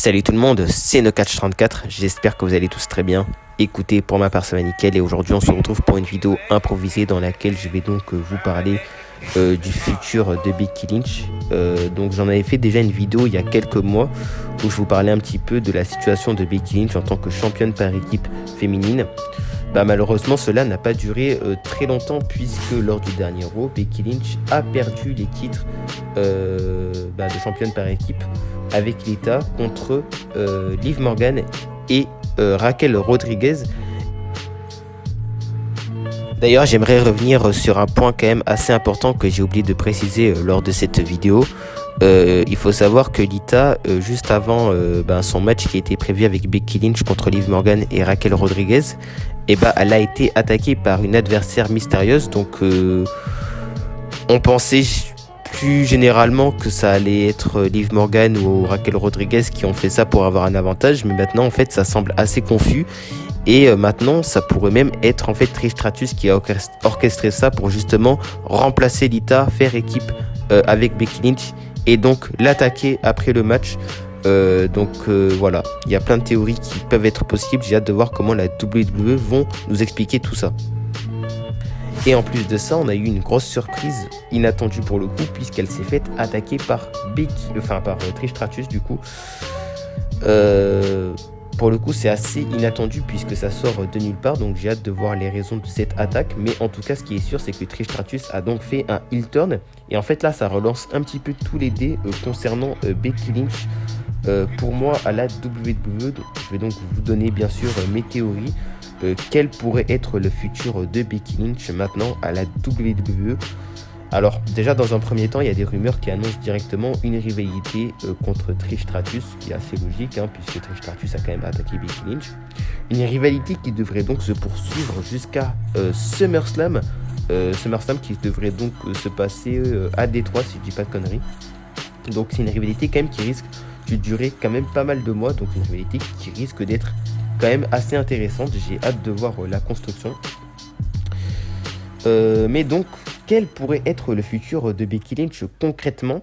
Salut tout le monde, c'est NoCatch34, j'espère que vous allez tous très bien. Écoutez, pour ma part ça va nickel et aujourd'hui on se retrouve pour une vidéo improvisée dans laquelle je vais donc vous parler du futur de Becky Lynch. Donc j'en avais fait déjà une vidéo il y a quelques mois où je vous parlais un petit peu de la situation de Becky Lynch en tant que championne par équipe féminine. Malheureusement cela n'a pas duré très longtemps puisque lors du dernier Raw, Becky Lynch a perdu les titres de championne par équipe avec Lita contre Liv Morgan et Raquel Rodriguez. D'ailleurs, j'aimerais revenir sur un point quand même assez important que j'ai oublié de préciser lors de cette vidéo. Il faut savoir que Lita, juste avant son match qui était prévu avec Becky Lynch contre Liv Morgan et Raquel Rodriguez, elle a été attaquée par une adversaire mystérieuse. Donc on pensait plus généralement que ça allait être Liv Morgan ou Raquel Rodriguez qui ont fait ça pour avoir un avantage, mais maintenant en fait ça semble assez confus et maintenant ça pourrait même être en fait Trish Stratus qui a orchestré ça pour justement remplacer Lita, faire équipe avec Becky Lynch et donc l'attaquer après le match. Voilà, il y a plein de théories qui peuvent être possibles, j'ai hâte de voir comment la WWE vont nous expliquer tout ça. Et en plus de ça, on a eu une grosse surprise inattendue pour le coup, puisqu'elle s'est faite attaquer par Trish Stratus du coup. Pour le coup, c'est assez inattendu puisque ça sort de nulle part, donc j'ai hâte de voir les raisons de cette attaque. Mais en tout cas, ce qui est sûr, c'est que Trish Stratus a donc fait un heel turn. Et en fait, là, ça relance un petit peu tous les dés concernant Becky Lynch. Pour moi, à la WWE, je vais donc vous donner bien sûr mes théories. Quel pourrait être le futur de Becky Lynch maintenant à la WWE? Alors déjà dans un premier temps il y a des rumeurs qui annoncent directement une rivalité contre Trish Stratus, ce qui est assez logique puisque Trish Stratus a quand même attaqué Becky Lynch. Une rivalité qui devrait donc se poursuivre jusqu'à SummerSlam. SummerSlam qui devrait donc se passer à Détroit si je dis pas de conneries. Donc c'est une rivalité quand même qui risque de durer quand même pas mal de mois, donc une rivalité qui risque d'être quand même assez intéressante. J'ai hâte de voir la construction. Mais donc, quel pourrait être le futur de Becky Lynch concrètement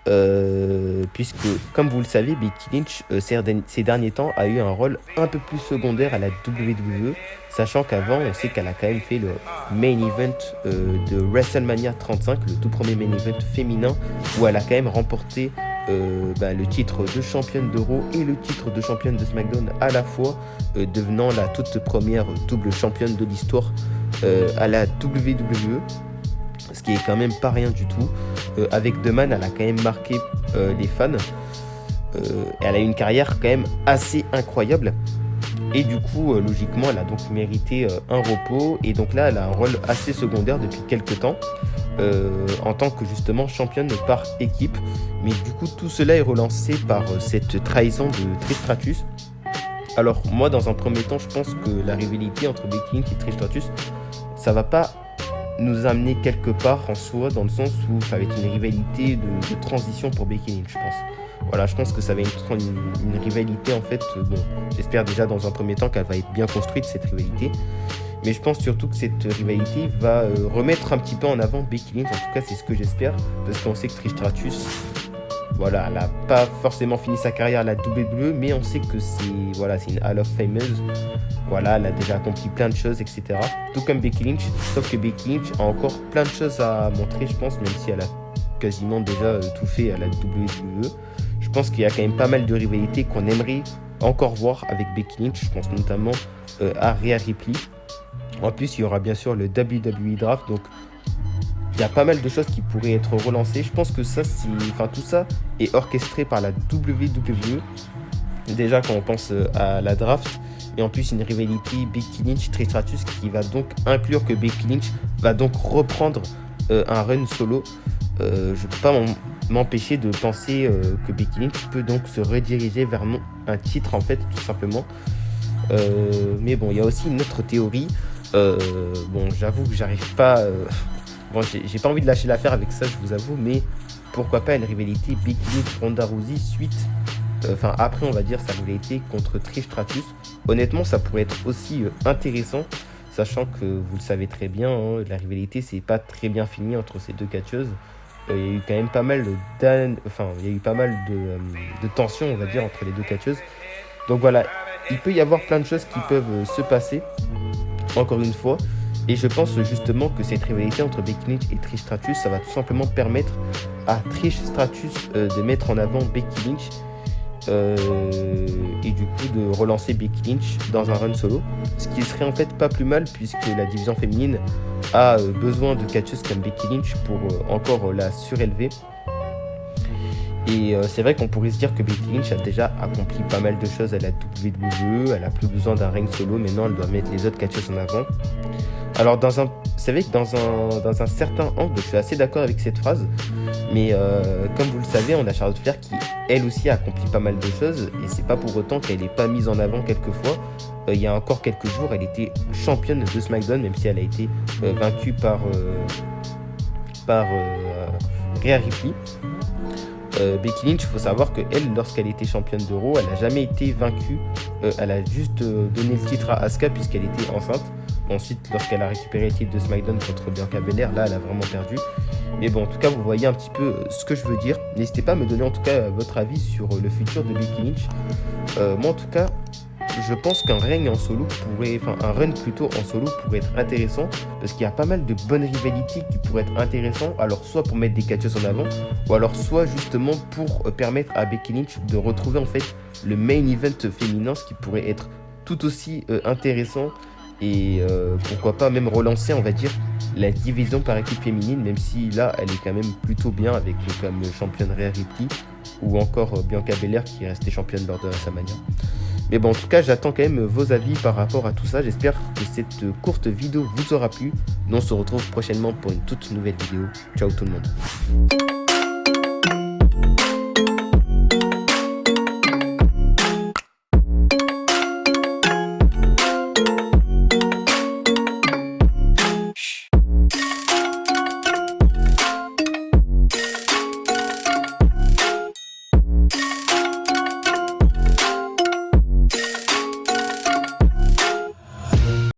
puisque, comme vous le savez, Becky Lynch, ces derniers temps, a eu un rôle un peu plus secondaire à la WWE, sachant qu'avant, on sait qu'elle a quand même fait le main event de WrestleMania 35, le tout premier main event féminin, où elle a quand même remporté le titre de championne de Raw et le titre de championne de SmackDown à la fois, devenant la toute première double championne de l'histoire à la WWE, ce qui est quand même pas rien du tout. Avec The Man, elle a quand même marqué les fans. Elle a eu une carrière quand même assez incroyable. Et du coup, logiquement, elle a donc mérité un repos. Et donc là, elle a un rôle assez secondaire depuis quelques temps. En tant que justement championne par équipe. Mais du coup, tout cela est relancé par cette trahison de Trish Stratus. Alors moi, dans un premier temps, je pense que la rivalité entre Becky Lynch et Trish Stratus, ça va pas nous amener quelque part en soi, dans le sens où ça va être une rivalité de transition pour Becky Lynch, je pense. Voilà, je pense que ça va être une rivalité en fait. J'espère déjà dans un premier temps qu'elle va être bien construite, cette rivalité. Mais je pense surtout que cette rivalité va remettre un petit peu en avant Becky Lynch. En tout cas, c'est ce que j'espère. Parce qu'on sait que Trish Stratus, voilà, elle n'a pas forcément fini sa carrière à la WWE, mais on sait que c'est une Hall of Fameuse. Voilà, elle a déjà accompli plein de choses, etc. Tout comme Becky Lynch. Sauf que Becky Lynch a encore plein de choses à montrer, je pense, même si elle a quasiment déjà tout fait à la WWE. Je pense qu'il y a quand même pas mal de rivalités qu'on aimerait encore voir avec Becky Lynch. Je pense notamment à Rhea Ripley. En plus, il y aura bien sûr le WWE Draft, donc il y a pas mal de choses qui pourraient être relancées. Je pense que tout ça est orchestré par la WWE. Déjà quand on pense à la draft, et en plus une rivalité Becky Lynch Trish Stratus qui va donc inclure que Becky Lynch va donc reprendre un run solo. Je ne peux pas m'empêcher de penser que Becky Lynch peut donc se rediriger vers un titre en fait, tout simplement. Mais bon, il y a aussi une autre théorie. J'avoue que j'arrive pas. J'ai pas envie de lâcher l'affaire avec ça, je vous avoue, mais pourquoi pas une rivalité Becky Lynch Ronda Rousey après on va dire sa rivalité contre Trish Stratus. Honnêtement, ça pourrait être aussi intéressant, sachant que vous le savez très bien, la rivalité c'est pas très bien fini entre ces deux catcheuses. Il y a eu quand même pas mal il y a eu pas mal de tensions, on va dire, entre les deux catcheuses. Donc voilà, il peut y avoir plein de choses qui peuvent se passer, encore une fois. Et je pense justement que cette rivalité entre Becky Lynch et Trish Stratus, ça va tout simplement permettre à Trish Stratus de mettre en avant Becky Lynch et du coup de relancer Becky Lynch dans un run solo. Ce qui serait en fait pas plus mal puisque la division féminine a besoin de catcheuses comme Becky Lynch pour encore la surélever. Et c'est vrai qu'on pourrait se dire que Becky Lynch a déjà accompli pas mal de choses à la WWE, elle a plus besoin d'un ring solo, maintenant elle doit mettre les autres catcheuses en avant. Alors c'est vrai que dans un certain angle, je suis assez d'accord avec cette phrase, mais comme vous le savez, on a Charlotte Flair qui elle aussi a accompli pas mal de choses, et c'est pas pour autant qu'elle n'est pas mise en avant quelquefois. Il y a encore quelques jours, elle était championne de SmackDown, même si elle a été vaincue par Rhea Ripley. Becky Lynch, il faut savoir qu'elle, lorsqu'elle était championne de Raw, elle n'a jamais été vaincue. Elle a juste donné le titre à Asuka puisqu'elle était enceinte. Ensuite, lorsqu'elle a récupéré le titre de SmackDown contre Bianca Belair, là, elle a vraiment perdu. Mais bon, en tout cas, vous voyez un petit peu ce que je veux dire. N'hésitez pas à me donner en tout cas votre avis sur le futur de Becky Lynch. Moi, en tout cas, je pense qu'un règne en solo un run plutôt en solo pourrait être intéressant parce qu'il y a pas mal de bonnes rivalités qui pourraient être intéressantes, alors soit pour mettre des catcheuses en avant ou alors soit justement pour permettre à Becky Lynch de retrouver en fait le main event féminin, ce qui pourrait être tout aussi intéressant et pourquoi pas même relancer, on va dire, la division par équipe féminine, même si là elle est quand même plutôt bien avec comme championne Rhea Ripley ou encore Bianca Belair qui est restée championne lors de WrestleMania. Mais bon, en tout cas, j'attends quand même vos avis par rapport à tout ça. J'espère que cette courte vidéo vous aura plu. Nous, on se retrouve prochainement pour une toute nouvelle vidéo. Ciao tout le monde.